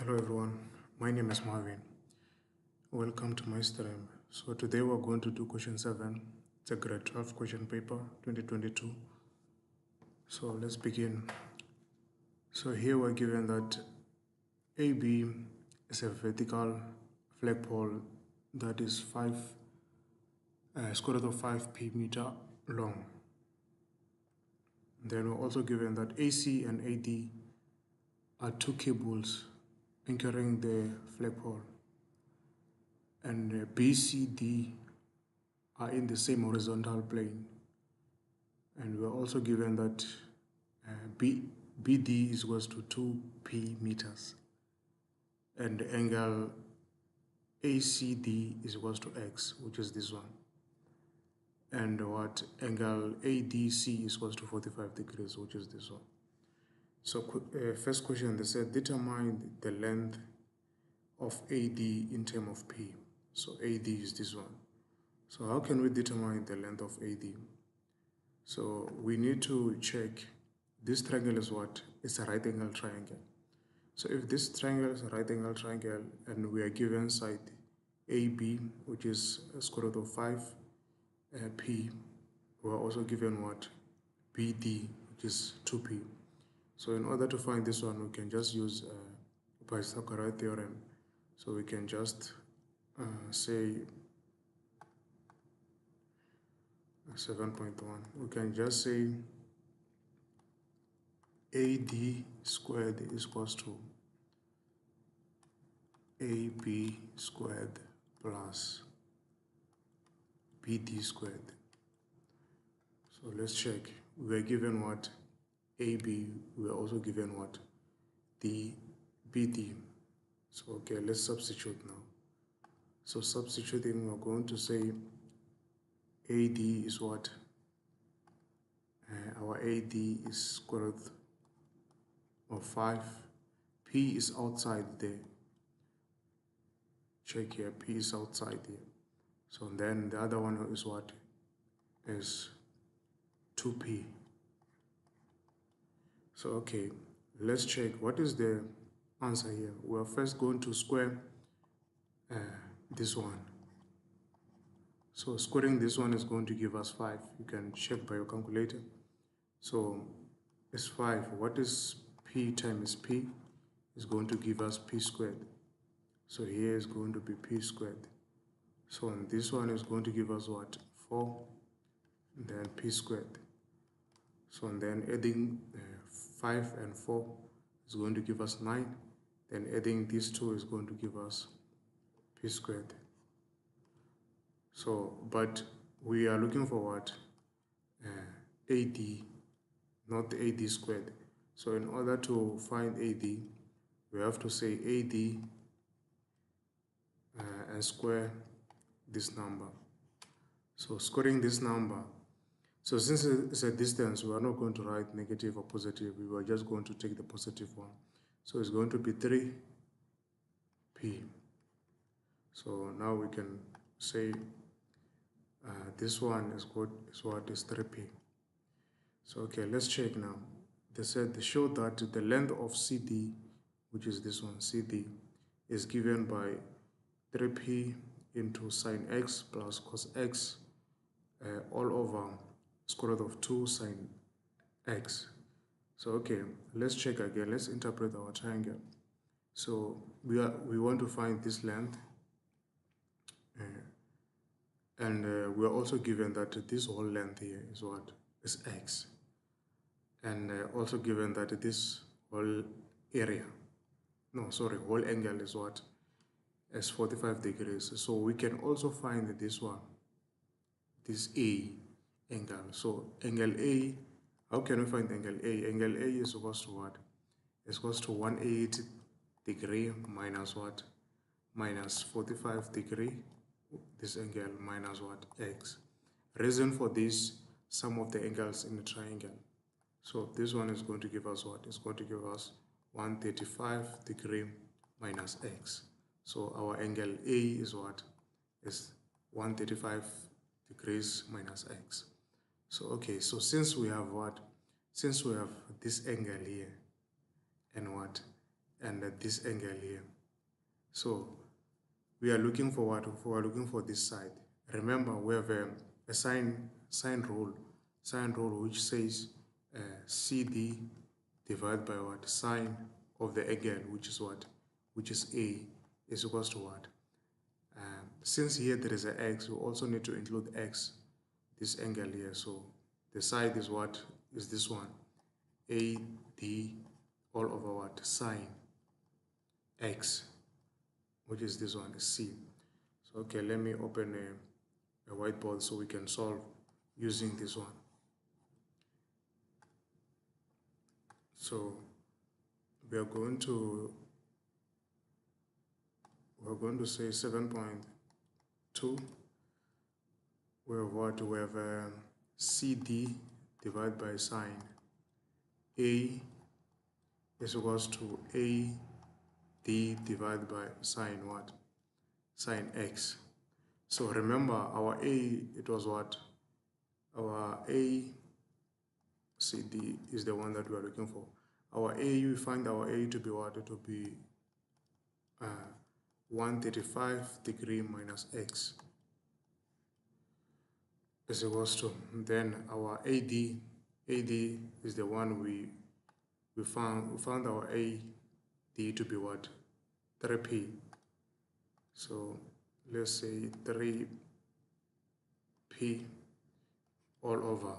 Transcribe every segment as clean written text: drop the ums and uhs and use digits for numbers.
Hello everyone, my name is Marvin. Welcome to my stream. So today we're going to do question 7. It's a grade 12 question paper 2022. So let's begin. So here we're given that AB is a vertical flagpole that is square root of 5 p meter long. Then we're also given that AC and AD are two cables anchoring the flagpole, and BCD are in the same horizontal plane. And we're also given that BD is equals to 2p meters, and the angle ACD is equals to x, which is this one, and what angle ADC is equals to 45 degrees, which is this one. So first question, they said determine the length of AD in terms of P. So AD is this one. So how can we determine the length of AD? So we need to check this triangle is what? It's a right angle triangle. So if this triangle is a right angle triangle and we are given side AB, which is square root of 5 P, we are also given what? BD, which is 2P. So in order to find this one, we can just use Pythagoras theorem. So we can just say 7.1. We can just say AD squared is equals to AB squared plus BD squared. So let's check. We are given what? AB. We are also given what? The BD. So okay, let's substitute now. So substituting, we're going to say AD is what? Our AD is square root of 5. P is outside there. Check here, P is outside here. So then the other one is what? Is 2P. So okay, let's check what is the answer here. We're first going to square this one. So squaring this one is going to give us 5. You can check by your calculator. So it's 5. What is P times P? Is going to give us P squared. So here is going to be P squared. So and this one is going to give us what? 4. And then P squared. So and then adding 5 and 4 is going to give us 9. Then adding these two is going to give us P squared. So, but we are looking for what? AD, not the AD squared. So in order to find AD, we have to say AD and square this number. So squaring this number, so since it's a distance, we are not going to write negative or positive. We are just going to take the positive one. So it's going to be 3p. So now we can say this one is what is 3p. So okay, let's check now. They said they showed that the length of CD, which is this one, CD, is given by 3p into sine x plus cos x all over square root of 2 sine x. So okay, let's check again. Let's interpret our triangle. So we want to find this length, and we are also given that this whole length here is what? Is x. And also given that this whole area, whole angle is what? Is 45 degrees. So we can also find this one, this A angle. So angle A, how can we find angle A? Angle A is equals to what? It's equals to 180 degree minus what? Minus 45 degree. This angle minus what? X. Reason for this, sum of the angles in the triangle. So this one is going to give us what? It's going to give us 135 degree minus x. So our angle A is what? Is 135 degrees minus x. So okay, so since we have what? Since we have this angle here and what? and this angle here. So we are looking for what? We are looking for this side. Remember, we have a sine rule which says CD divided by what? Sine of the angle, which is what? Which is A, is equals to what? Since here there is an x, we also need to include x, this angle here. So the side is what? Is this one? AD all over what? Sine x, which is this one, C. So okay, let me open a whiteboard so we can solve using this one. So we're going to say 7.2. We have what? We have CD divided by sine A is equals to AD divided by sine what? Sine X. So remember our A, it was what? Our ACD is the one that we are looking for. Our A, we find our A to be what? To be 135 degree minus X is equals to, then our AD is the one we found our AD to be what? 3P. So let's say 3P all over,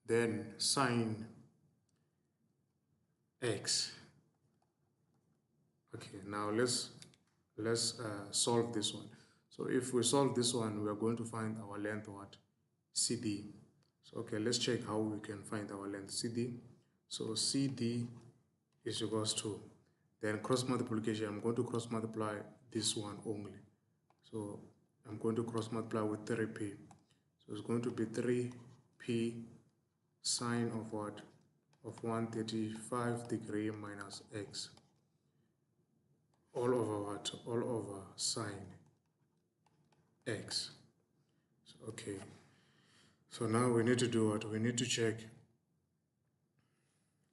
then sine X. Okay, now let's solve this one. So if we solve this one, we are going to find our length what? CD. So okay, let's check how we can find our length CD. So CD is equals to, then cross multiplication, I'm going to cross multiply this one only. So I'm going to cross multiply with 3P. So it's going to be 3P sine of what? Of 135 degree minus X all over what? All over sine X. So, okay. So now we need to do what? We need to check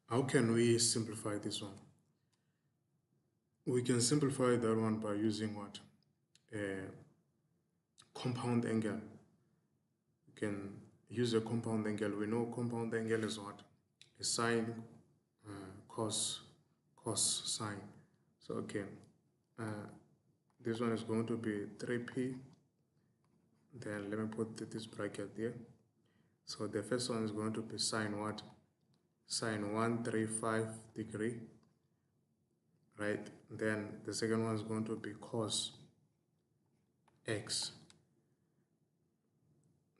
how can we simplify this one. We can simplify that one by using what? A compound angle. We can use a compound angle. We know compound angle is what? A sine, cos, sine. So okay, this one is going to be 3P. Then let me put this bracket there. So the first one is going to be sine what? Sine 135 degree, right? Then the second one is going to be cos X.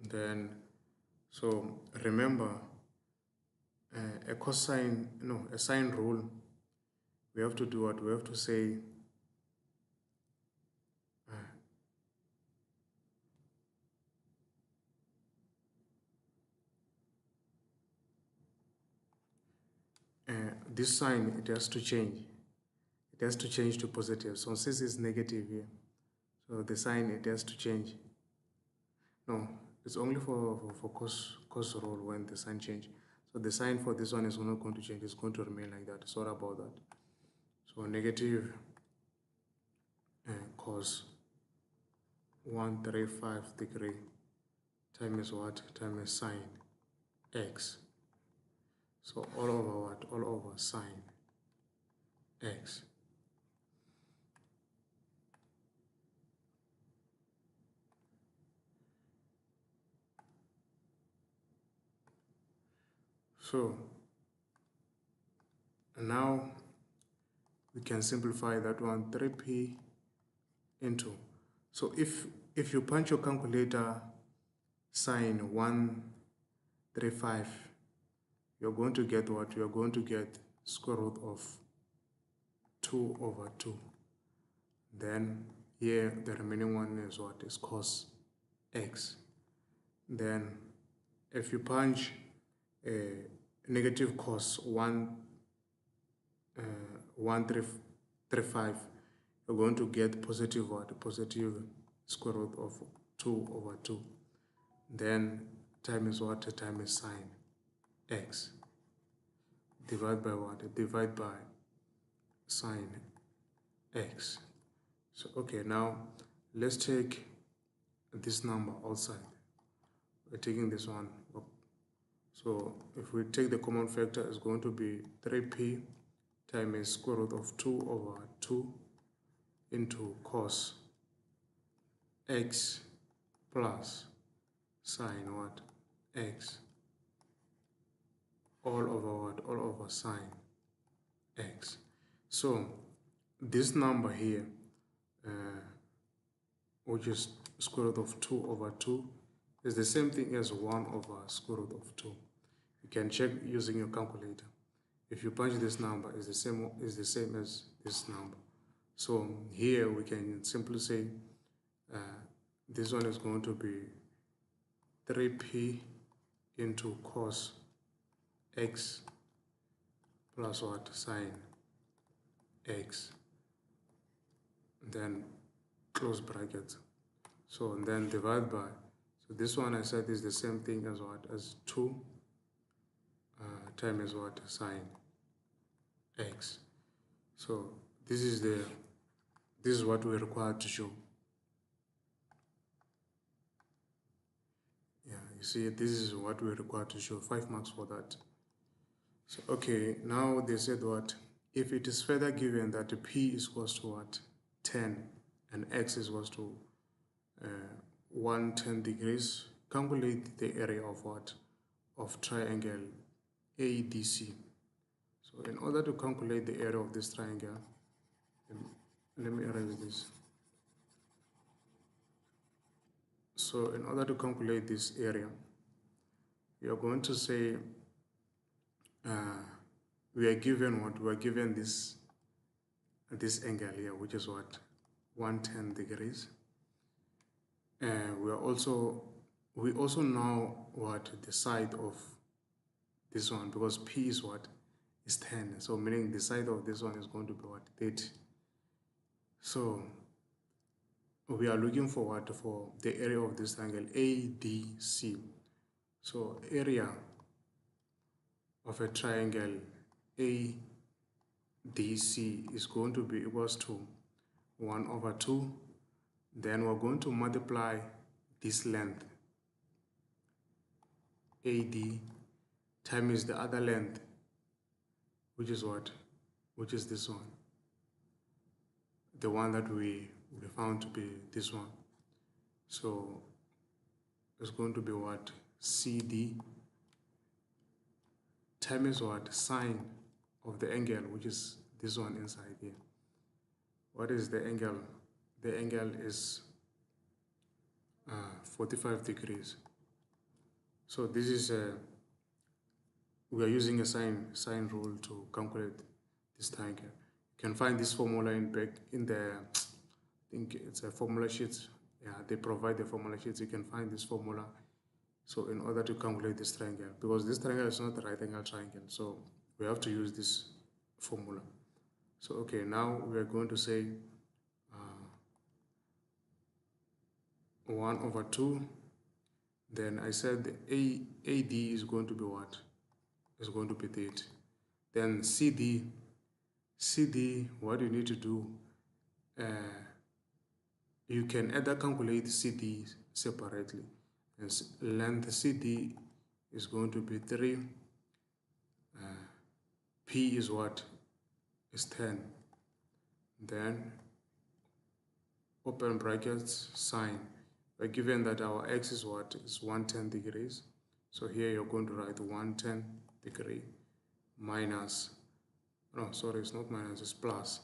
Then, so remember, a sine rule, we have to do what? We have to say this sign, it has to change. It has to change to positive. So since it's negative here, so the sign, it has to change. No, it's only for cos rule when the sign change. So the sign for this one is not going to change. It's going to remain like that. Sorry about that. So negative cos 135 degree times what? Times sine X. So all over what? All over sine X. So now we can simplify that one, 3P into. So if you punch your calculator sine 135, you're going to get what? You're going to get square root of 2 over 2. Then here the remaining one is what? Is cos X. Then if you punch a negative cos 135, you're going to get positive what? Positive square root of 2 over 2. Then times what? Times sine X. Divide by what? Divide by sine x. So okay, now let's take this number outside. We're taking this one up. So if we take the common factor, it's going to be 3p times square root of 2 over 2 into cos x plus sine what? X all over what? All over sine x. So this number here, which is square root of 2 over 2, is the same thing as 1 over square root of 2. You can check using your calculator. If you punch this number, is the same as this number. So here we can simply say this one is going to be 3p into cos x plus what? Sine x. Then close brackets. So and then divide by. So this one I said is the same thing as what? As 2 times what? Sine x. So this is what we're required to show. Yeah, you see, this is what we're required to show. 5 marks for that. So okay, now they said what? If it is further given that p is equals to what? 10 and x is equals to 110 degrees, calculate the area of what? Of triangle ADC. So in order to calculate the area of this triangle, let me erase this. So in order to calculate this area, we are going to say we are given what? We are given this angle here, which is what? 110 degrees. And we also know what the side of this one, because p is what? Is 10. So meaning the side of this one is going to be what? 30. So we are looking for what? For the area of this triangle ADC. So area of a triangle ADC is going to be equals to 1 over 2. Then we're going to multiply this length AD times the other length, which is what? Which is this one. The one that we found to be this one. So it's going to be what? CD times what? Sine of the angle, which is this one inside here. What is the angle? The angle is 45 degrees. So this is we are using a sine rule to calculate this triangle. You can find this formula in the I think it's a formula sheet. Yeah, they provide the formula sheets. You can find this formula. So in order to calculate this triangle, because this triangle is not a right angle triangle, so we have to use this formula. So okay, now we are going to say 1 over 2. Then I said the AD is going to be what? Is going to be 30. Then CD, what you need to do, you can either calculate CD separately. And length CD is going to be 3. P is what? Is 10. Then open brackets, sine. Given that our x is what? Is 110 degrees. So here you're going to write 110 degree minus, no, sorry, it's not minus, it's plus,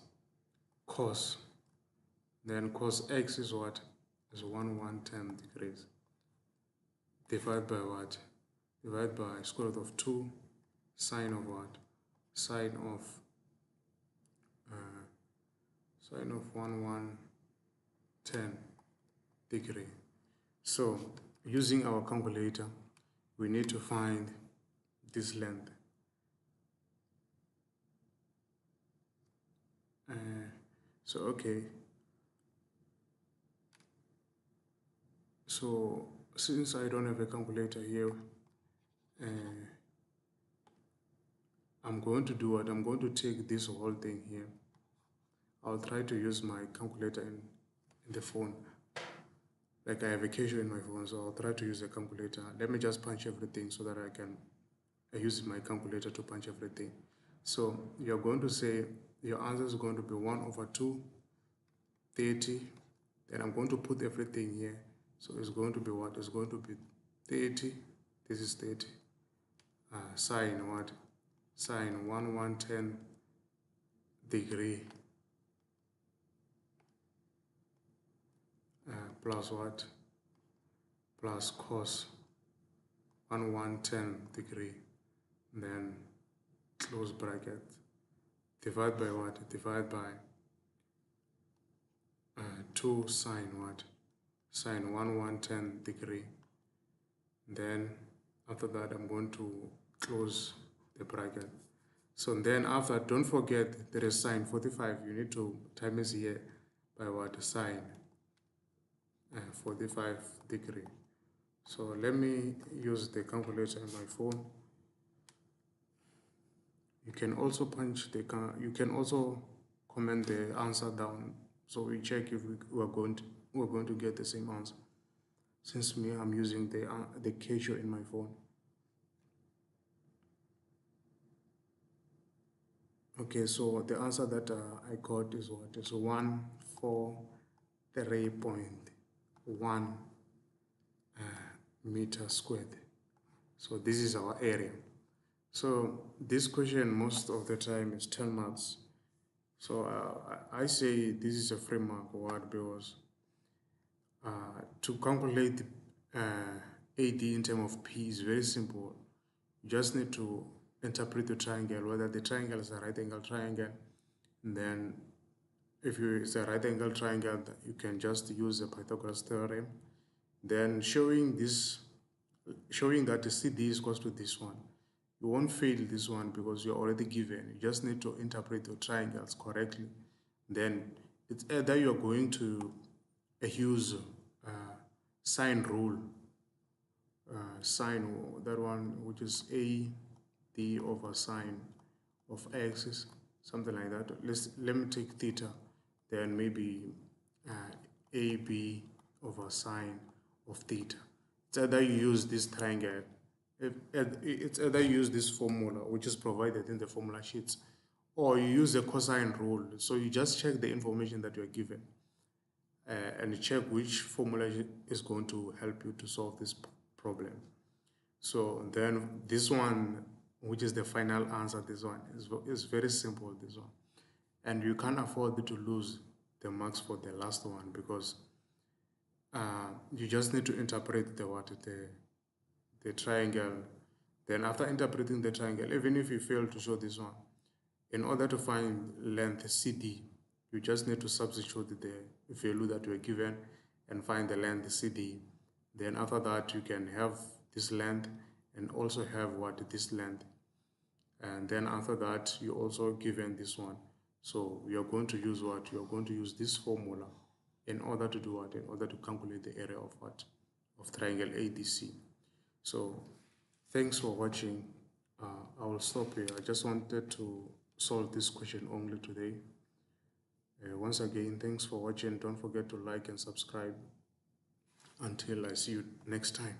cos. Then cos x is what? Is 110 degrees. Divide by what? Divide by square root of 2, sine of what? Sine of 110 degree. So using our calculator, we need to find this length. So okay. So since I don't have a calculator here, I'm going to do what? I'm going to take this whole thing here I'll try to use my calculator in the phone. Like I have a Casio in my phone, so I'll try to use a calculator. Let me just punch everything so that I use my calculator to punch everything. So you're going to say your answer is going to be 1 over 2, 30. Then I'm going to put everything here. So it's going to be what? It's going to be 30. This is 30. Sine what? Sine 110 degree plus what? Plus cos 110 degree. Then close bracket. Divide by what? Divide by 2 sine what? Sine 110 degree. Then after that, I'm going to close the bracket. So then after, don't forget there is sine 45. You need to times here by what? Sine 45 degree. So let me use the calculator on my phone. You can also you can also comment the answer down, so we check if we're going to get the same answer. Since me, I'm using the Casio in my phone. Okay, so the answer that I got is what? Is 143.1 meter squared. So this is our area. So this question most of the time is 10 marks. So I say this is a free mark word because to calculate AD in terms of P is very simple. You just need to interpret the triangle, whether the triangle is a right angle triangle. And then if it's a right angle triangle, you can just use the Pythagoras theorem. Then showing that the CD is equal to this one. You won't fail this one because you're already given. You just need to interpret the triangles correctly. Then it's either you're going to use sine rule, sine, that one which is AD over sine of x, something like that. Let me take theta, then maybe AB over sine of theta. It's either you use this triangle, it's either you use this formula which is provided in the formula sheets, or you use the cosine rule. So you just check the information that you're given and check which formula is going to help you to solve this problem. So then this one, which is the final answer, this one is very simple, this one. And you can't afford to lose the marks for the last one because you just need to interpret the triangle. Then after interpreting the triangle, even if you fail to show this one, in order to find length CD, you just need to substitute the value that you are given and find the length CD. Then after that, you can have this length and also have what? This length. And then after that, you also given this one. So we are going to use what? You are going to use this formula in order to do what? In order to calculate the area of what? Of triangle ADC. So thanks for watching. I will stop here. I just wanted to solve this question only today. Once again, thanks for watching. Don't forget to like and subscribe. Until I see you next time.